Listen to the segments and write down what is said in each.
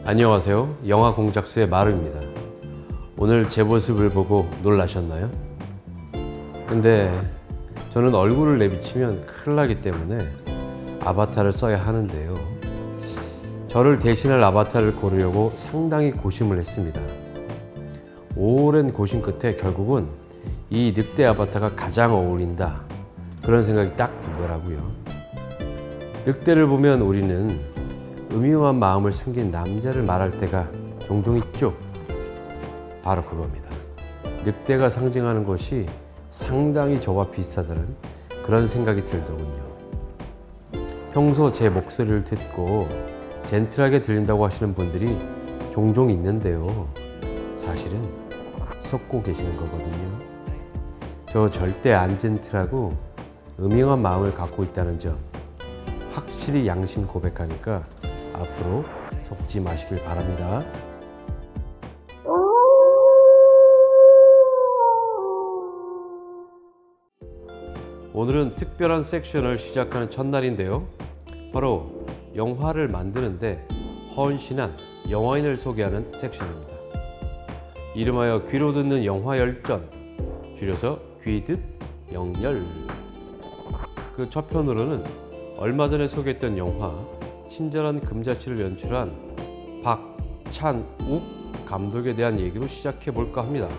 안녕하세요. 영화 공작수의 마루입니다. 오늘 제 모습을 보고 놀라셨나요? 근데 저는 얼굴을 내비치면 큰일 나기 때문에 아바타를 써야 하는데요. 저를 대신할 아바타를 고르려고 상당히 고심을 했습니다. 오랜 고심 끝에 결국은 이 늑대 아바타가 가장 어울린다, 그런 생각이 딱 들더라고요. 늑대를 보면 우리는 음흉한 마음을 숨긴 남자를 말할 때가 종종 있죠. 바로 그겁니다. 늑대가 상징하는 것이 상당히 저와 비슷하다는 그런 생각이 들더군요. 평소 제 목소리를 듣고 젠틀하게 들린다고 하시는 분들이 종종 있는데요. 사실은 속고 계시는 거거든요. 저 절대 안 젠틀하고 음흉한 마음을 갖고 있다는 점 확실히 양심 고백하니까 앞으로 속지 마시길 바랍니다. 오늘은 특별한 섹션을 시작하는 첫날인데요. 바로 영화를 만드는데 헌신한 영화인을 소개하는 섹션입니다. 이름하여 귀로 듣는 영화 열전, 줄여서 귀듣 영열. 그 첫 편으로는 얼마 전에 소개했던 영화 친절한 금자치를 연출한 박찬욱 감독에 대한 얘기로 시작해 볼까 합니다.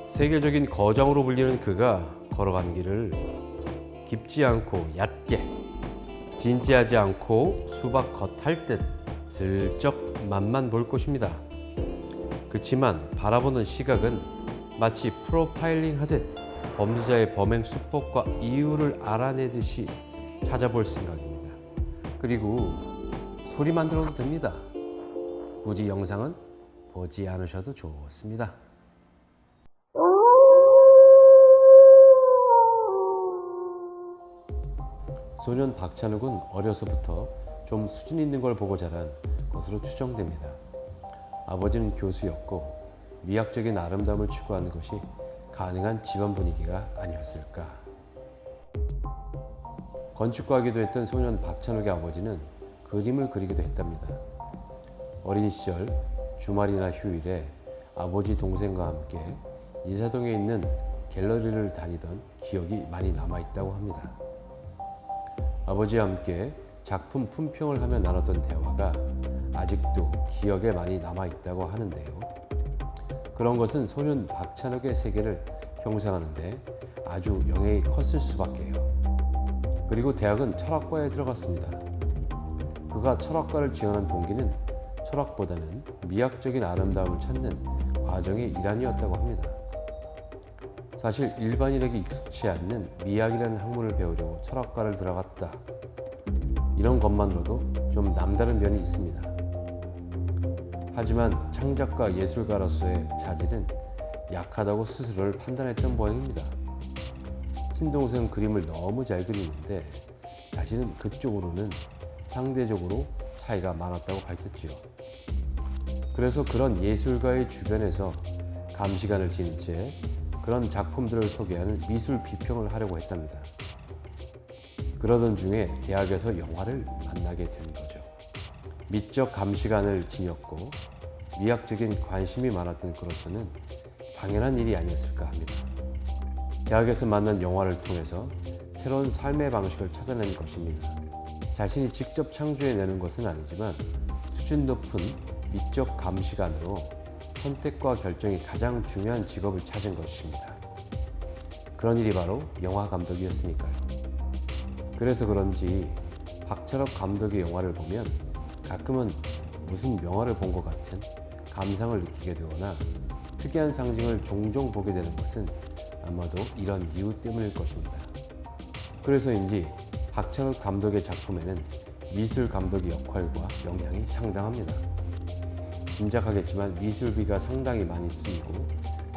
세계적인 거장으로 불리는 그가 걸어간 길을 깊지 않고 얕게, 진지하지 않고 수박 겉할 듯 슬쩍 맛만 볼 것입니다. 그치만 바라보는 시각은 마치 프로파일링 하듯 범죄자의 범행 수법과 이유를 알아내듯이 찾아볼 생각입니다. 그리고 소리만 들어도 됩니다. 굳이 영상은 보지 않으셔도 좋습니다. 소년 박찬욱은 어려서부터 좀 수준 있는 걸 보고 자란 것으로 추정됩니다. 아버지는 교수였고 미학적인 아름다움을 추구하는 것이 가능한 집안 분위기가 아니었을까. 건축가이기도 했던 소년 박찬욱의 아버지는 그림을 그리기도 했답니다. 어린 시절 주말이나 휴일에 아버지 동생과 함께 인사동에 있는 갤러리를 다니던 기억이 많이 남아있다고 합니다. 아버지와 함께 작품 품평을 하며 나눴던 대화가 아직도 기억에 많이 남아있다고 하는데요. 그런 것은 소년 박찬욱의 세계를 형성하는데 아주 영향이 컸을 수밖에요. 그리고 대학은 철학과에 들어갔습니다. 그가 철학과를 지원한 동기는 철학보다는 미학적인 아름다움을 찾는 과정의 일환이었다고 합니다. 사실 일반인에게 익숙치 않는 미학이라는 학문을 배우려고 철학과를 들어갔다, 이런 것만으로도 좀 남다른 면이 있습니다. 하지만 창작가 예술가로서의 자질은 약하다고 스스로를 판단했던 모양입니다. 친동생은 그림을 너무 잘 그리는데 자신은 그쪽으로는 상대적으로 차이가 많았다고 밝혔지요. 그래서 그런 예술가의 주변에서 감시관을 지닌 채 그런 작품들을 소개하는 미술 비평을 하려고 했답니다. 그러던 중에 대학에서 영화를 만나게 된 거죠. 미적 감시관을 지녔고 미학적인 관심이 많았던 그로서는 당연한 일이 아니었을까 합니다. 대학에서 만난 영화를 통해서 새로운 삶의 방식을 찾아낸 것입니다. 자신이 직접 창조해내는 것은 아니지만 수준 높은 미적 감시관으로 선택과 결정이 가장 중요한 직업을 찾은 것입니다. 그런 일이 바로 영화 감독이었으니까요. 그래서 그런지 박찬욱 감독의 영화를 보면 가끔은 무슨 영화를 본 것 같은 감상을 느끼게 되거나 특이한 상징을 종종 보게 되는 것은 아마도 이런 이유 때문일 것입니다. 그래서인지 박찬욱 감독의 작품에는 미술 감독의 역할과 영향이 상당합니다. 짐작하겠지만 미술비가 상당히 많이 쓰이고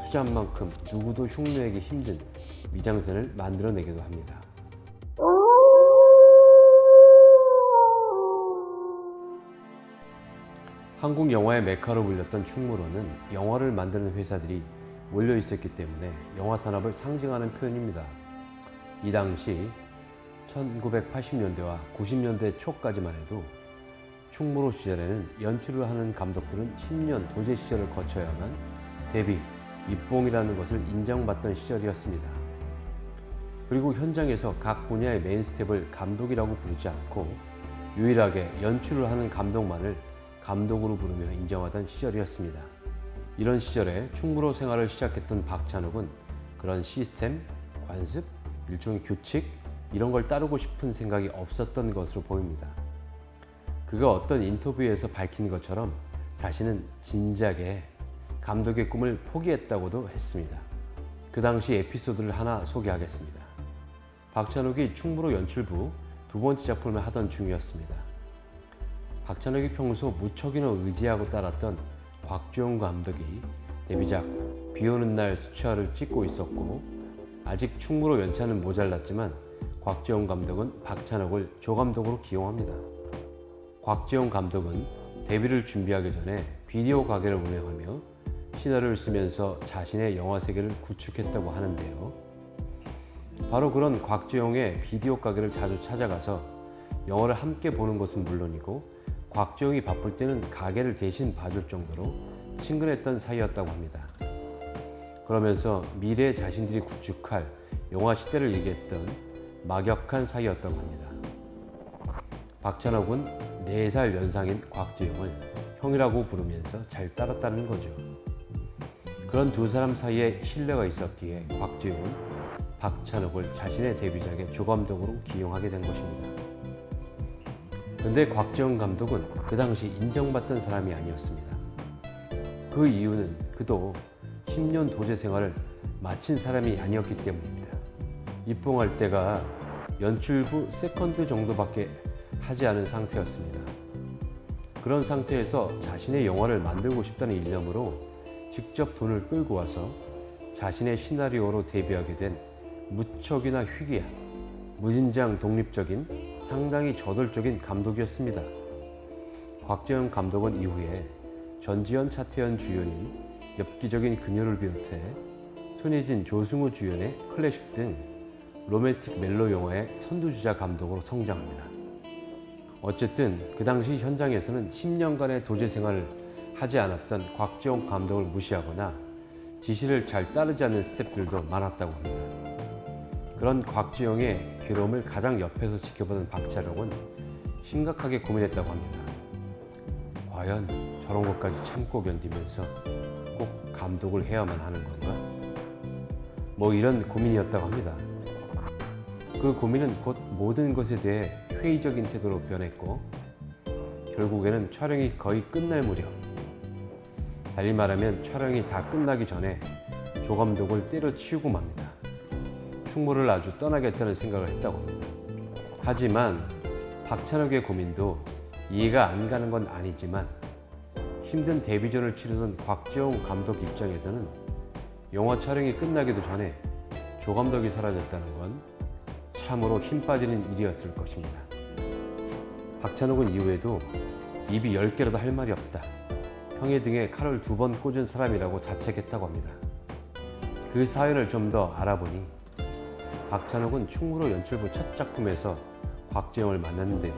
투자한 만큼 누구도 흉내내기 힘든 미장센을 만들어내기도 합니다. 한국 영화의 메카로 불렸던 충무로는 영화를 만드는 회사들이 몰려 있었기 때문에 영화 산업을 상징하는 표현입니다. 이 당시 1980년대와 90년대 초까지만 해도 충무로 시절에는 연출을 하는 감독들은 10년 도제 시절을 거쳐야만 데뷔, 입봉이라는 것을 인정받던 시절이었습니다. 그리고 현장에서 각 분야의 메인 스텝을 감독이라고 부르지 않고 유일하게 연출을 하는 감독만을 감독으로 부르며 인정하던 시절이었습니다. 이런 시절에 충무로 생활을 시작했던 박찬욱은 그런 시스템, 관습, 일종의 규칙 이런 걸 따르고 싶은 생각이 없었던 것으로 보입니다. 그가 어떤 인터뷰에서 밝힌 것처럼 자신은 진작에 감독의 꿈을 포기했다고도 했습니다. 그 당시 에피소드를 하나 소개하겠습니다. 박찬욱이 충무로 연출부 두 번째 작품을 하던 중이었습니다. 박찬욱이 평소 무척이나 의지하고 따랐던 곽주영 감독이 데뷔작 비 오는 날 수채화를 찍고 있었고 아직 충무로 연차는 모자랐지만 곽주영 감독은 박찬욱을 조감독으로 기용합니다. 곽주영 감독은 데뷔를 준비하기 전에 비디오 가게를 운영하며 시나리오를 쓰면서 자신의 영화 세계를 구축했다고 하는데요. 바로 그런 곽주영의 비디오 가게를 자주 찾아가서 영화를 함께 보는 것은 물론이고 곽주영이 바쁠 때는 가게를 대신 봐줄 정도로 친근했던 사이였다고 합니다. 그러면서 미래에 자신들이 구축할 영화 시대를 얘기했던 막역한 사이였다고 합니다. 박찬욱은 4살 연상인 곽주영을 형이라고 부르면서 잘 따랐다는 거죠. 그런 두 사람 사이에 신뢰가 있었기에 곽주영은 박찬욱을 자신의 데뷔작의 조감독으로 기용하게 된 것입니다. 그런데 곽주영 감독은 그 당시 인정받던 사람이 아니었습니다. 그 이유는 그도 10년 도제 생활을 마친 사람이 아니었기 때문입니다. 입봉할 때가 연출부 세컨드 정도밖에 하지 않은 상태였습니다. 그런 상태에서 자신의 영화를 만들고 싶다는 일념으로 직접 돈을 끌고 와서 자신의 시나리오로 데뷔하게 된 무척이나 희귀한, 무진장 독립적인, 상당히 저돌적인 감독이었습니다. 곽주영 감독은 이후에 전지현, 차태현 주연인 엽기적인 그녀를 비롯해 손예진, 조승우 주연의 클래식 등 로맨틱 멜로 영화의 선두주자 감독으로 성장합니다. 어쨌든 그 당시 현장에서는 10년간의 도제 생활을 하지 않았던 곽주영 감독을 무시하거나 지시를 잘 따르지 않는 스태프들도 많았다고 합니다. 그런 곽주영의 괴로움을 가장 옆에서 지켜보는 박찬욱은 심각하게 고민했다고 합니다. 과연 저런 것까지 참고 견디면서 꼭 감독을 해야만 하는 건가? 이런 고민이었다고 합니다. 그 고민은 곧 모든 것에 대해 회의적인 태도로 변했고 결국에는 촬영이 거의 끝날 무렵, 달리 말하면 촬영이 다 끝나기 전에 조감독을 때려치우고 맙니다. 충무를 아주 떠나겠다는 생각을 했다고 합니다. 하지만 박찬욱의 고민도 이해가 안 가는 건 아니지만 힘든 데뷔전을 치르던 곽주영 감독 입장에서는 영화 촬영이 끝나기도 전에 조감독이 사라졌다는 건 참으로 힘 빠지는 일이었을 것입니다. 박찬욱은 이후에도 입이 10개라도 할 말이 없다. 형의 등에 칼을 2번 꽂은 사람이라고 자책했다고 합니다. 그 사연을 좀 더 알아보니 박찬욱은 충무로 연출부 첫 작품에서 곽주영을 만났는데요.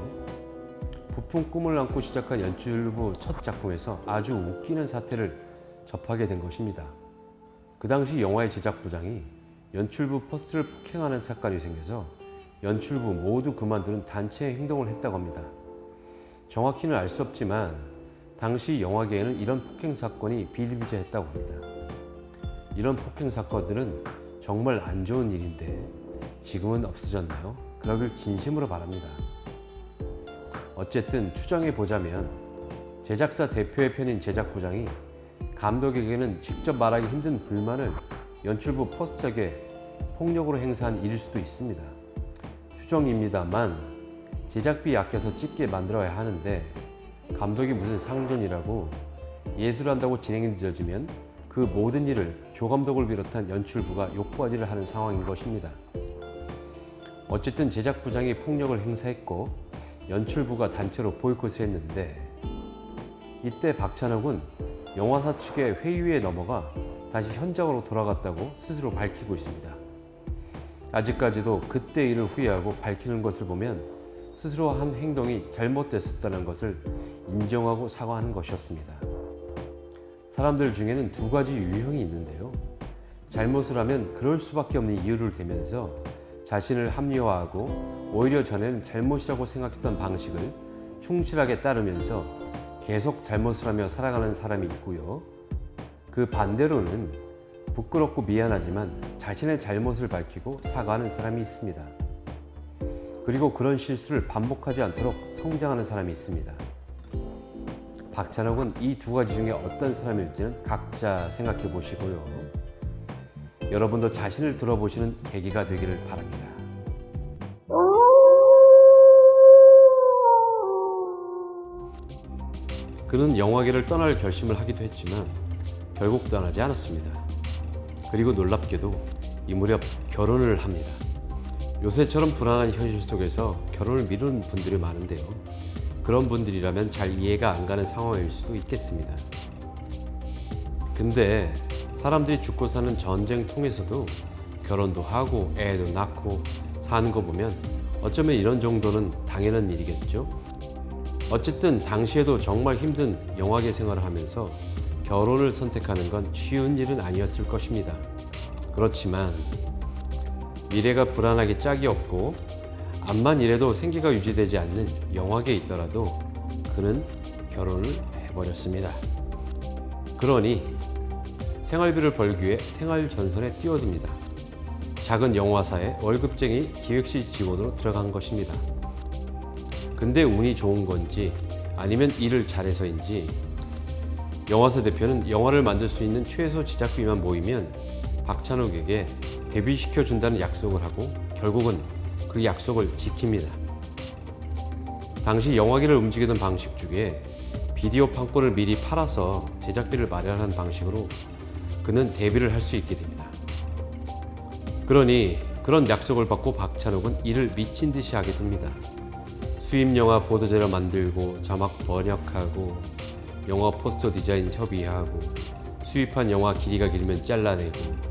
부푼 꿈을 안고 시작한 연출부 첫 작품에서 아주 웃기는 사태를 접하게 된 것입니다. 그 당시 영화의 제작부장이 연출부 퍼스트를 폭행하는 사건이 생겨서 연출부 모두 그만두는 단체 행동을 했다고 합니다. 정확히는 알 수 없지만 당시 영화계에는 이런 폭행 사건이 비일비재했다고 합니다. 이런 폭행 사건들은 정말 안 좋은 일인데 지금은 없어졌나요? 그러길 진심으로 바랍니다. 어쨌든 추정해 보자면 제작사 대표의 편인 제작부장이 감독에게는 직접 말하기 힘든 불만을 연출부 퍼스트에게 폭력으로 행사한 일일 수도 있습니다. 추정입니다만 제작비 아껴서 찍게 만들어야 하는데 감독이 무슨 상전이라고 예술한다고 진행이 늦어지면 그 모든 일을 조감독을 비롯한 연출부가 욕받이를 하는 상황인 것입니다. 어쨌든 제작부장이 폭력을 행사했고 연출부가 단체로 보이콧을 했는데 이때 박찬욱은 영화사 측의 회유에 넘어가 다시 현장으로 돌아갔다고 스스로 밝히고 있습니다. 아직까지도 그때 일을 후회하고 밝히는 것을 보면 스스로 한 행동이 잘못됐었다는 것을 인정하고 사과하는 것이었습니다. 사람들 중에는 두 가지 유형이 있는데요. 잘못을 하면 그럴 수밖에 없는 이유를 대면서 자신을 합리화하고 오히려 전에는 잘못이라고 생각했던 방식을 충실하게 따르면서 계속 잘못을 하며 살아가는 사람이 있고요. 그 반대로는 부끄럽고 미안하지만 자신의 잘못을 밝히고 사과하는 사람이 있습니다. 그리고 그런 실수를 반복하지 않도록 성장하는 사람이 있습니다. 박찬욱은 이 두 가지 중에 어떤 사람일지는 각자 생각해 보시고요. 여러분도 자신을 돌아보시는 계기가 되기를 바랍니다. 그는 영화계를 떠날 결심을 하기도 했지만 결국 떠나지 않았습니다. 그리고 놀랍게도 이 무렵 결혼을 합니다. 요새처럼 불안한 현실 속에서 결혼을 미루는 분들이 많은데요. 그런 분들이라면 잘 이해가 안 가는 상황일 수도 있겠습니다. 근데 사람들이 죽고 사는 전쟁통에서도 결혼도 하고 애도 낳고 사는 거 보면 어쩌면 이런 정도는 당연한 일이겠죠. 어쨌든 당시에도 정말 힘든 영화계 생활을 하면서 결혼을 선택하는 건 쉬운 일은 아니었을 것입니다. 그렇지만 미래가 불안하게 짝이 없고 암만 이래도 생계가 유지되지 않는 영화계에 있더라도 그는 결혼을 해버렸습니다. 그러니 생활비를 벌기 위해 생활전선에 뛰어듭니다. 작은 영화사의 월급쟁이 기획실 직원으로 들어간 것입니다. 근데 운이 좋은 건지 아니면 일을 잘해서인지 영화사 대표는 영화를 만들 수 있는 최소 제작비만 모이면 박찬욱에게 데뷔시켜준다는 약속을 하고 결국은 그 약속을 지킵니다. 당시 영화계를 움직이던 방식 중에 비디오 판권을 미리 팔아서 제작비를 마련하는 방식으로 그는 데뷔를 할 수 있게 됩니다. 그러니 그런 약속을 받고 박찬욱은 일을 미친 듯이 하게 됩니다. 수입 영화 보도자료 만들고 자막 번역하고 영화 포스터 디자인 협의하고 수입한 영화 길이가 길면 잘라내고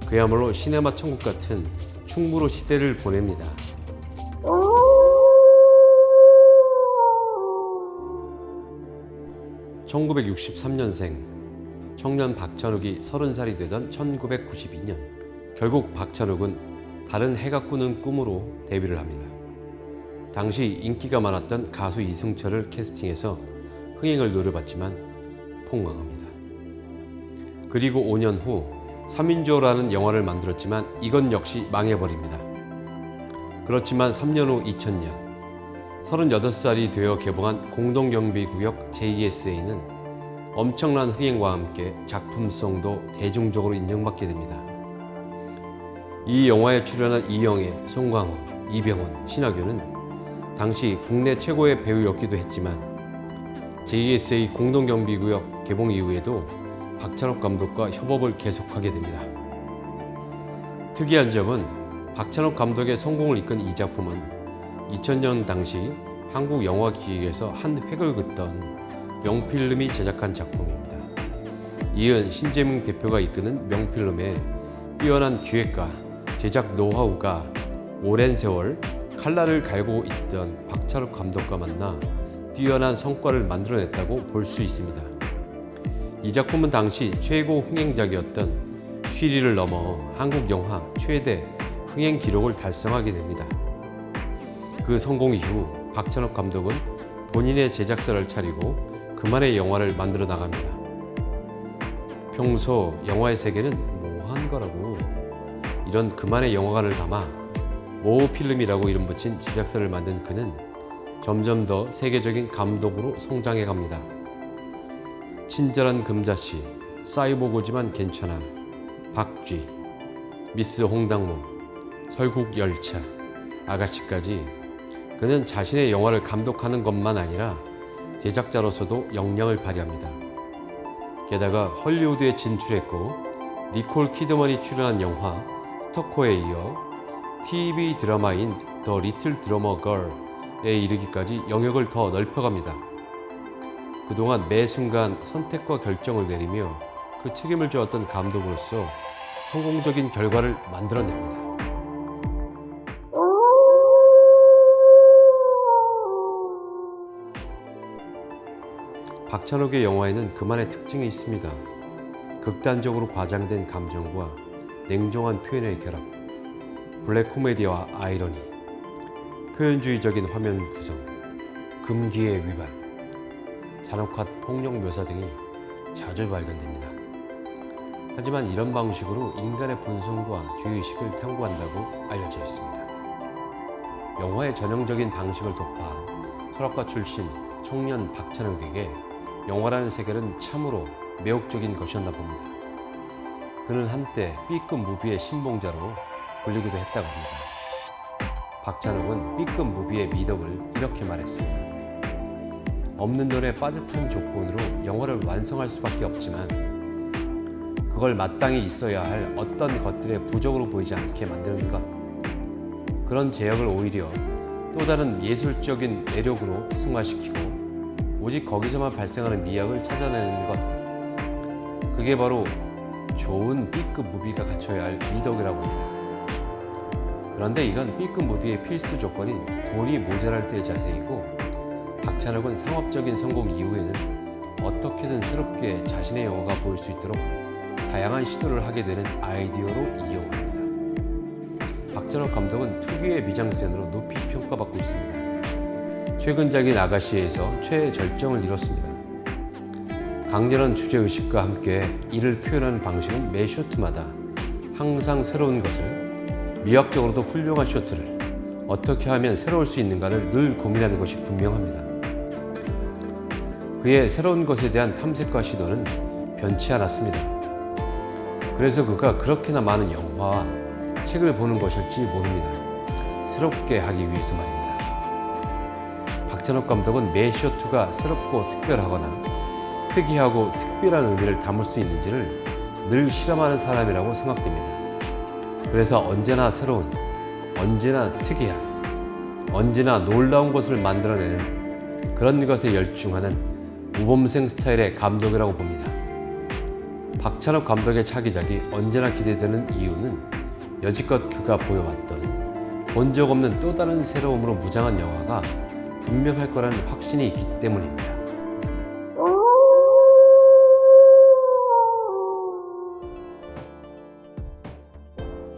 그야말로 시네마 천국 같은 충무로 시대를 보냅니다. (1963년생) 청년 박찬욱이 30살이 되던 1992년 결국 박찬욱은 다른 해가 꾸는 꿈으로 데뷔를 합니다. 당시 인기가 많았던 가수 이승철을 캐스팅해서 흥행을 노려봤지만 폭망합니다. 그리고 5년 후 3인조라는 영화를 만들었지만 이건 역시 망해버립니다. 그렇지만 3년 후 2000년 38살이 되어 개봉한 공동경비구역 JSA는 엄청난 흥행과 함께 작품성도 대중적으로 인정받게 됩니다. 이 영화에 출연한 이영애, 송강호, 이병헌, 신하균은 당시 국내 최고의 배우였기도 했지만 JSA 공동경비구역 개봉 이후에도 박찬욱 감독과 협업을 계속하게 됩니다. 특이한 점은 박찬욱 감독의 성공을 이끈 이 작품은 2000년 당시 한국영화기획에서 한 획을 긋던 명필름이 제작한 작품입니다. 이은 신재명 대표가 이끄는 명필름의 뛰어난 기획과 제작 노하우가 오랜 세월 칼날을 갈고 있던 박찬욱 감독과 만나 뛰어난 성과를 만들어냈다고 볼 수 있습니다. 이 작품은 당시 최고 흥행작이었던 쉬리를 넘어 한국 영화 최대 흥행 기록을 달성하게 됩니다. 그 성공 이후 박찬욱 감독은 본인의 제작사를 차리고 그만의 영화를 만들어 나갑니다. 평소 영화의 세계는 뭐한 거라고 이런 그만의 영화관을 담아 모필름이라고 이름 붙인 제작사를 만든 그는 점점 더 세계적인 감독으로 성장해 갑니다. 친절한 금자씨, 사이보그지만 괜찮아, 박쥐, 미스 홍당무, 설국열차, 아가씨까지 그는 자신의 영화를 감독하는 것만 아니라 제작자로서도 역량을 발휘합니다. 게다가 헐리우드에 진출했고 니콜 키드먼이 출연한 영화 스토커에 이어 TV 드라마인 더 리틀 드러머 걸에 이르기까지 영역을 더 넓혀갑니다. 그동안 매 순간 선택과 결정을 내리며 그 책임을 져왔던 감독으로서 성공적인 결과를 만들어냅니다. 박찬욱의 영화에는 그만의 특징이 있습니다. 극단적으로 과장된 감정과 냉정한 표현의 결합, 블랙 코미디와 아이러니, 표현주의적인 화면 구성, 금기의 위반, 잔혹한 폭력 묘사 등이 자주 발견됩니다. 하지만 이런 방식으로 인간의 본성과 죄의식을 탐구한다고 알려져 있습니다. 영화의 전형적인 방식을 독파한 철학과 출신 청년 박찬욱에게 영화라는 세계는 참으로 매혹적인 것이었나 봅니다. 그는 한때 B급 무비의 신봉자로 불리기도 했다고 합니다. 박찬욱은 B급 무비의 미덕을 이렇게 말했습니다. 없는 돈에 빠듯한 조건으로 영화를 완성할 수밖에 없지만 그걸 마땅히 있어야 할 어떤 것들의 부족으로 보이지 않게 만드는 것, 그런 제약을 오히려 또 다른 예술적인 매력으로 승화시키고 오직 거기서만 발생하는 미학을 찾아내는 것, 그게 바로 좋은 B급 무비가 갖춰야 할 미덕이라고 합니다. 그런데 이건 B급 무비의 필수 조건인 돈이 모자랄 때의 자세이고, 박찬욱은 상업적인 성공 이후에는 어떻게든 새롭게 자신의 영화가 보일 수 있도록 다양한 시도를 하게 되는 아이디어로 이용합니다. 박찬욱 감독은 특유의 미장센으로 높이 평가받고 있습니다. 최근작인 아가씨에서 최절정을 이뤘습니다. 강렬한 주제의식과 함께 이를 표현하는 방식은 매 쇼트마다 항상 새로운 것을, 미학적으로도 훌륭한 쇼트를 어떻게 하면 새로울 수 있는가를 늘 고민하는 것이 분명합니다. 그의 새로운 것에 대한 탐색과 시도는 변치 않았습니다. 그래서 그가 그렇게나 많은 영화와 책을 보는 것일지 모릅니다. 새롭게 하기 위해서 말입니다. 박찬욱 감독은 매 쇼트가 새롭고 특별하거나 특이하고 특별한 의미를 담을 수 있는지를 늘 실험하는 사람이라고 생각됩니다. 그래서 언제나 새로운, 언제나 특이한, 언제나 놀라운 것을 만들어내는 그런 것에 열중하는 모범생 스타일의 감독이라고 봅니다. 박찬욱 감독의 차기작이 언제나 기대되는 이유는 여지껏 그가 보여왔던 본 적 없는 또 다른 새로움으로 무장한 영화가 분명할 거라는 확신이 있기 때문입니다.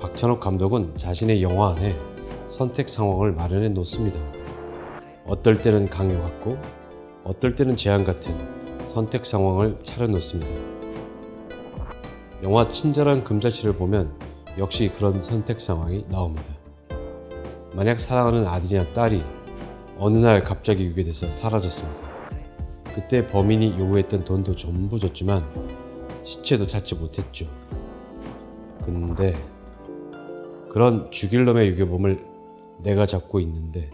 박찬욱 감독은 자신의 영화 안에 선택 상황을 마련해 놓습니다. 어떨 때는 강요 같고 어떨 때는 제한 같은 선택 상황을 차려놓습니다. 영화 친절한 금자씨를 보면 역시 그런 선택 상황이 나옵니다. 만약 사랑하는 아들이나 딸이 어느 날 갑자기 유괴돼서 사라졌습니다. 그때 범인이 요구했던 돈도 전부 줬지만 시체도 찾지 못했죠. 근데 그런 죽일 놈의 유괴범을 내가 잡고 있는데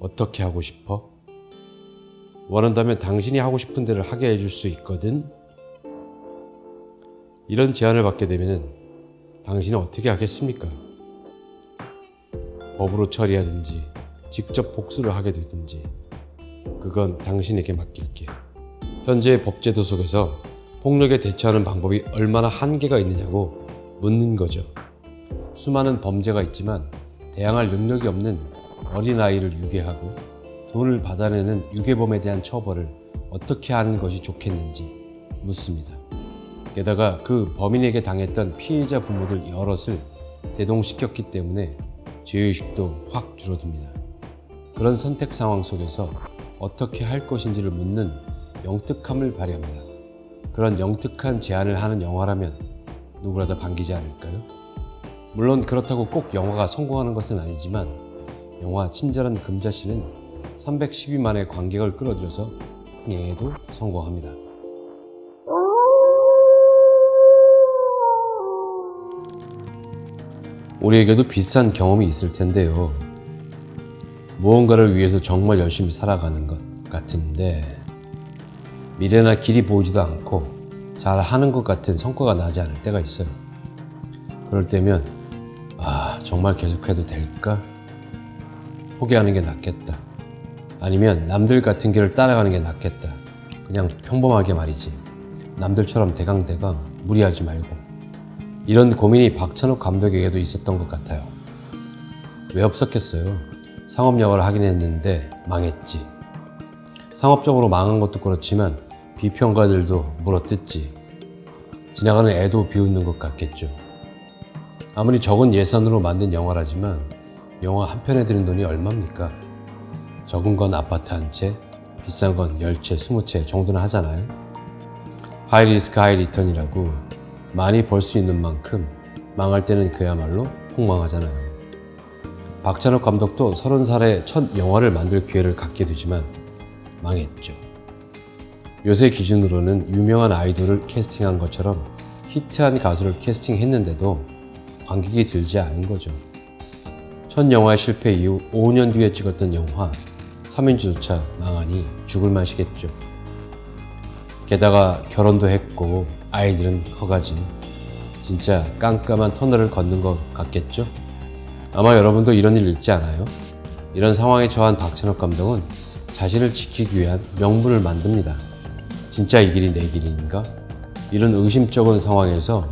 어떻게 하고 싶어? 원한다면 당신이 하고 싶은 대로 하게 해줄 수 있거든? 이런 제안을 받게 되면 당신은 어떻게 하겠습니까? 법으로 처리하든지 직접 복수를 하게 되든지 그건 당신에게 맡길게. 현재의 법제도 속에서 폭력에 대처하는 방법이 얼마나 한계가 있느냐고 묻는 거죠. 수많은 범죄가 있지만 대항할 능력이 없는 어린아이를 유괴하고 돈을 받아내는 유괴범에 대한 처벌을 어떻게 하는 것이 좋겠는지 묻습니다. 게다가 그 범인에게 당했던 피해자 부모들 여럿을 대동시켰기 때문에 죄의식도 확 줄어듭니다. 그런 선택 상황 속에서 어떻게 할 것인지를 묻는 영특함을 발휘합니다. 그런 영특한 제안을 하는 영화라면 누구라도 반기지 않을까요? 물론 그렇다고 꼭 영화가 성공하는 것은 아니지만 영화 친절한 금자씨는 312만의 관객을 끌어들여서 흥행에도 성공합니다. 우리에게도 비슷한 경험이 있을 텐데요. 무언가를 위해서 정말 열심히 살아가는 것 같은데 미래나 길이 보이지도 않고 잘 하는 것 같은 성과가 나지 않을 때가 있어요. 그럴 때면 정말 계속해도 될까? 포기하는 게 낫겠다. 아니면 남들 같은 길을 따라가는 게 낫겠다. 그냥 평범하게 말이지. 남들처럼 대강대강 무리하지 말고. 이런 고민이 박찬욱 감독에게도 있었던 것 같아요. 왜 없었겠어요? 상업 영화를 하긴 했는데 망했지. 상업적으로 망한 것도 그렇지만 비평가들도 물어뜯지. 지나가는 애도 비웃는 것 같겠죠. 아무리 적은 예산으로 만든 영화라지만 영화 한 편에 드는 돈이 얼마입니까? 적은 건 아파트 한 채, 비싼 건 10채, 20채 정도는 하잖아요. 하이 리스크 하이 리턴이라고 많이 벌 수 있는 만큼 망할 때는 그야말로 폭망하잖아요. 박찬욱 감독도 30살에 첫 영화를 만들 기회를 갖게 되지만 망했죠. 요새 기준으로는 유명한 아이돌을 캐스팅한 것처럼 히트한 가수를 캐스팅했는데도 관객이 들지 않은 거죠. 첫 영화의 실패 이후 5년 뒤에 찍었던 영화 3인조차 망하니 죽을 맛이겠죠. 게다가 결혼도 했고 아이들은 커가지. 진짜 깜깜한 터널을 걷는 것 같겠죠? 아마 여러분도 이런 일 읽지 않아요? 이런 상황에 처한 박찬욱 감독은 자신을 지키기 위한 명분을 만듭니다. 진짜 이 길이 내 길인가? 이런 의심쩍은 상황에서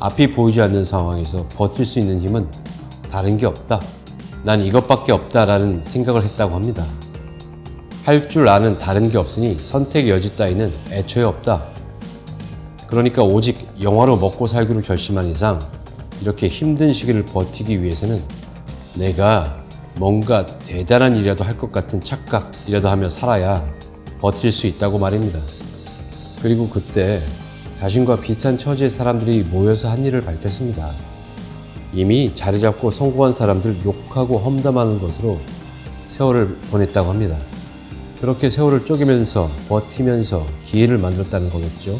앞이 보이지 않는 상황에서 버틸 수 있는 힘은 다른 게 없다. 난 이것밖에 없다라는 생각을 했다고 합니다. 할 줄 아는 다른 게 없으니 선택의 여지 따위는 애초에 없다. 그러니까 오직 영화로 먹고 살기로 결심한 이상 이렇게 힘든 시기를 버티기 위해서는 내가 뭔가 대단한 일이라도 할 것 같은 착각이라도 하며 살아야 버틸 수 있다고 말입니다. 그리고 그때 자신과 비슷한 처지의 사람들이 모여서 한 일을 밝혔습니다. 이미 자리 잡고 성공한 사람들 욕하고 험담하는 것으로 세월을 보냈다고 합니다. 그렇게 세월을 쪼개면서 버티면서 기회를 만들었다는 거겠죠.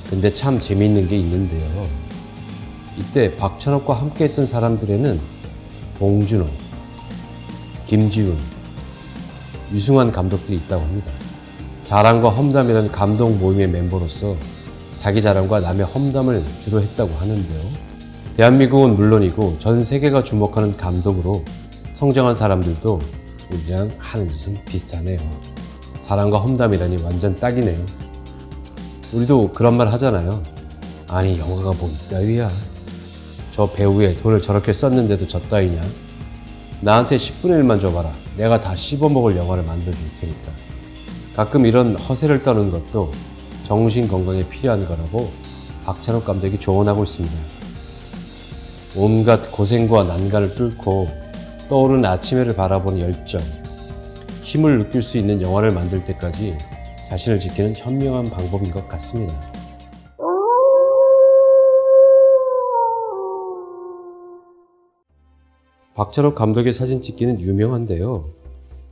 근데 참 재미있는 게 있는데요. 이때 박찬욱과 함께 했던 사람들에는 봉준호, 김지훈, 유승환 감독들이 있다고 합니다. 자랑과 험담이라는 감독 모임의 멤버로서 자기 자랑과 남의 험담을 주로 했다고 하는데요. 대한민국은 물론이고 전 세계가 주목하는 감독으로 성장한 사람들도 우리랑 하는 짓은 비슷하네요. 자랑과 험담이라니 완전 딱이네요. 우리도 그런 말 하잖아요. 아니 영화가 뭐 이따위야. 저 배우에 돈을 저렇게 썼는데도 저 따위냐. 나한테 10분의 1만 줘봐라. 내가 다 씹어먹을 영화를 만들어줄 테니까. 가끔 이런 허세를 떠는 것도 정신 건강에 필요한 거라고 박찬욱 감독이 조언하고 있습니다. 온갖 고생과 난간을 뚫고 떠오르는 아침해를 바라보는 열정, 힘을 느낄 수 있는 영화를 만들 때까지 자신을 지키는 현명한 방법인 것 같습니다. 박찬욱 감독의 사진 찍기는 유명한데요.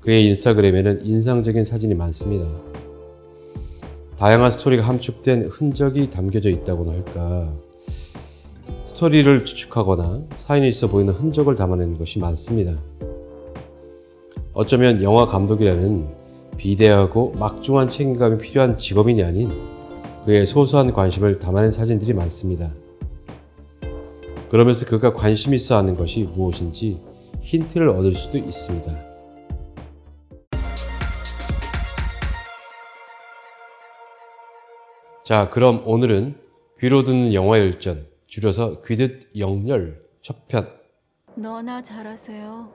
그의 인스타그램에는 인상적인 사진이 많습니다. 다양한 스토리가 함축된 흔적이 담겨져 있다고나 할까. 스토리를 추측하거나 사연이 있어 보이는 흔적을 담아내는 것이 많습니다. 어쩌면 영화 감독이라는 비대하고 막중한 책임감이 필요한 직업인이 아닌 그의 소소한 관심을 담아낸 사진들이 많습니다. 그러면서 그가 관심 있어 하는 것이 무엇인지 힌트를 얻을 수도 있습니다. 자, 그럼 오늘은 귀로 듣는 영화 열전, 줄여서 귀듣 영열 첫 편. 너나 잘하세요.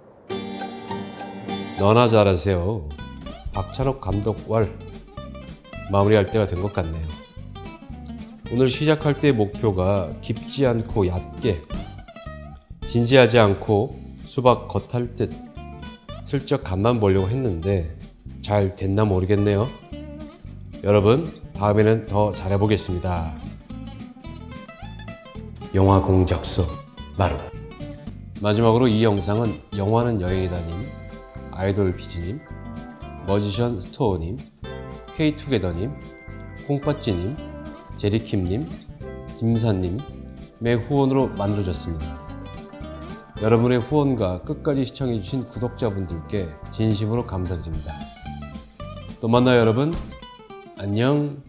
너나 잘하세요. 박찬욱 감독 월 마무리할 때가 된 것 같네요. 오늘 시작할 때의 목표가 깊지 않고 얕게, 진지하지 않고 수박 겉할 듯 슬쩍 간만 보려고 했는데 잘 됐나 모르겠네요. 여러분, 다음에는 더 잘해보겠습니다. 영화 공작소 마루. 마지막으로 이 영상은 영화는 여행이다님, 아이돌 비지님, 머지션 스토어님, K투게더님, 콩빠찌님, 제리킴님, 김사님의 후원으로 만들어졌습니다. 여러분의 후원과 끝까지 시청해주신 구독자분들께 진심으로 감사드립니다. 또 만나요 여러분. 안녕.